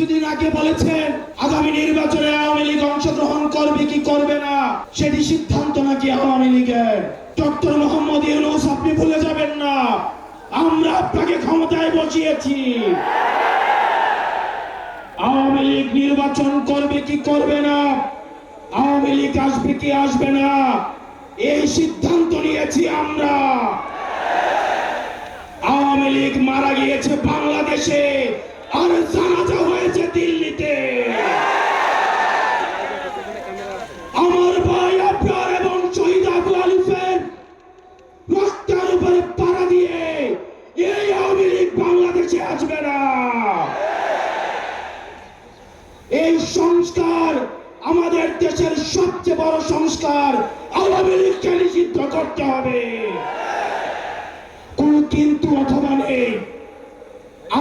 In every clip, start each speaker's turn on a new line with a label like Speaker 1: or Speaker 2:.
Speaker 1: কিছুদিন আগে বলেছেন আগামী নির্বাচনে আওয়ামী লীগ অংশগ্রহণ করবে কি করবে না সেটি সিদ্ধান্ত নাকি আওয়ামী লীগের। ডক্টর মোহাম্মদ ইউনূস, আপনি ভুলে যাবেন না আমরা আপনাকে ক্ষমতায় বসিয়েছি। আওয়ামী লীগ নির্বাচন করবে কি করবে না, আওয়ামী লীগ আসবে কি আসবে না, এই সিদ্ধান্ত নিয়েছি আমরা। আওয়ামী লীগ মারা গিয়েছে বাংলাদেশে আর জানাজা হয়েছে দিল্লিতে। আমার ভাই আপনার এবং শহীদ আবু আলিফের রক্তের উপরে পাড়া দিয়ে এই আওয়ামী লীগ বাংলাদেশে আসবে না। এই সংস্কার আমাদের দেশের সবচেয়ে বড় সংস্কার, আওয়ামী লীগকে নিষিদ্ধ করতে হবে। কোন কিন্তু অথবা নেই।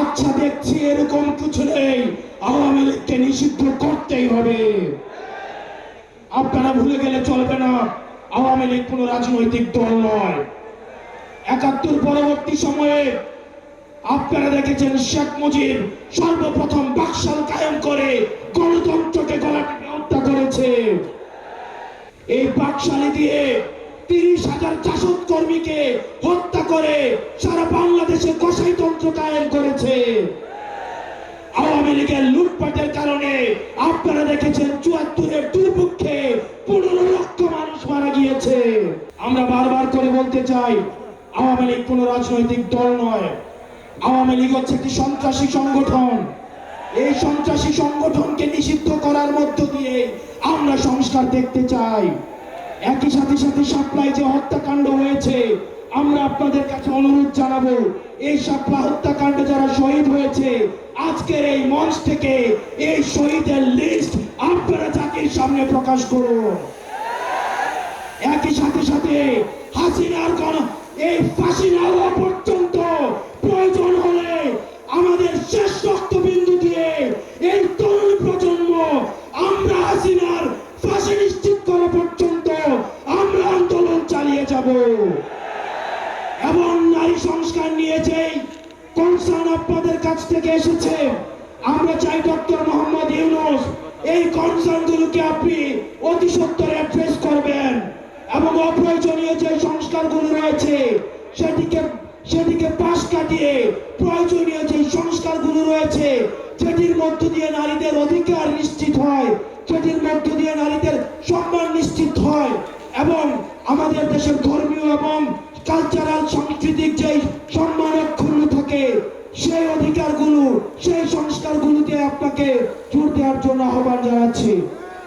Speaker 1: আচ্ছা দেখছি এরকম কিছু নেই, আওয়ামী লীগকে নিষিদ্ধ করতেই হবে। আপনারা ভুলে গেলে চলবে না, আওয়ামী লীগ কোন রাজনৈতিক দল নয়। ৭১ পরবর্তী সময়ে আপনারা দেখেছেন শেখ মুজিব সর্বপ্রথম বাকশাল কায়েম করে গণতন্ত্রকে গলা টিপে হত্যা করেছে। এই বাকশালী দিয়ে ৩০,০০০ জাসদ কর্মীকে হত্যা করে সারা বাংলাদেশে কসাইতন্ত্র কায়েম করেছে। আওয়ামী লীগের লুটপাটের কারণে আপনারা দেখেছেন ৭৪-এর দুর্ভিক্ষে ১৫ লক্ষ মানুষ মারা গিয়েছে। আমরা বারবার করে বলতে চাই, আওয়ামী লীগ কোন রাজনৈতিক দল নয়। আওয়ামী লীগ হচ্ছে একটি সন্ত্রাসী সংগঠন। এই সন্ত্রাসী সংগঠনকে নিষিদ্ধ করার মধ্য দিয়ে আমরা সংস্কার দেখতে চাই। একই সাথে শাপলায় যে হত্যাকাণ্ড হয়েছে, আমরা আপনাদের কাছে অনুরোধ জানাবো, এই শাপলা হত্যাকাণ্ডে যারা শহীদ হয়েছে আজকের এই মঞ্চ থেকে এই শহীদের লিস্ট আপনারা জাতির সামনে প্রকাশ করুন। একই সাথে হাসিনার এই ফাঁসি না হওয়া পর্যন্ত প্রয়োজন হলে আমাদের শেষ রক্তবিন্দু দিয়ে এই তরুণ প্রজন্ম আমরা হাসিনার ফাঁসি নিশ্চিত করা পর্যন্ত আমরা আন্দোলন চালিয়ে যাব। এবং নারী সংস্কার নিয়ে যেই কনসার্ন আপনাদের কাছ থেকে এসেছে, আমরা চাই ডক্টর মোহাম্মদ ইউনূস এই কনসার্ন গুলোকে আপনি অতি সত্বর অ্যাড্রেস করবেন এবং অপ্রয়োজনীয় যে সংস্কারগুলো রয়েছে সেদিকে পাশ কাটিয়ে প্রয়োজনীয় যে সংস্কারগুলো রয়েছে যেটির মধ্য দিয়ে নারীদের অধিকার নিশ্চিত হয়, যেটির মধ্য দিয়ে নারীদের সম্মান নিশ্চিত হয় এবং আমাদের দেশের ধর্মীয় এবং কালচারাল সাংস্কৃতিক যে সম্মান অক্ষুণ্ণ থাকে, সেই অধিকারগুলো সেই সংস্কারগুলোতে আপনাকে জোর দেওয়ার জন্য আহ্বান জানাচ্ছি।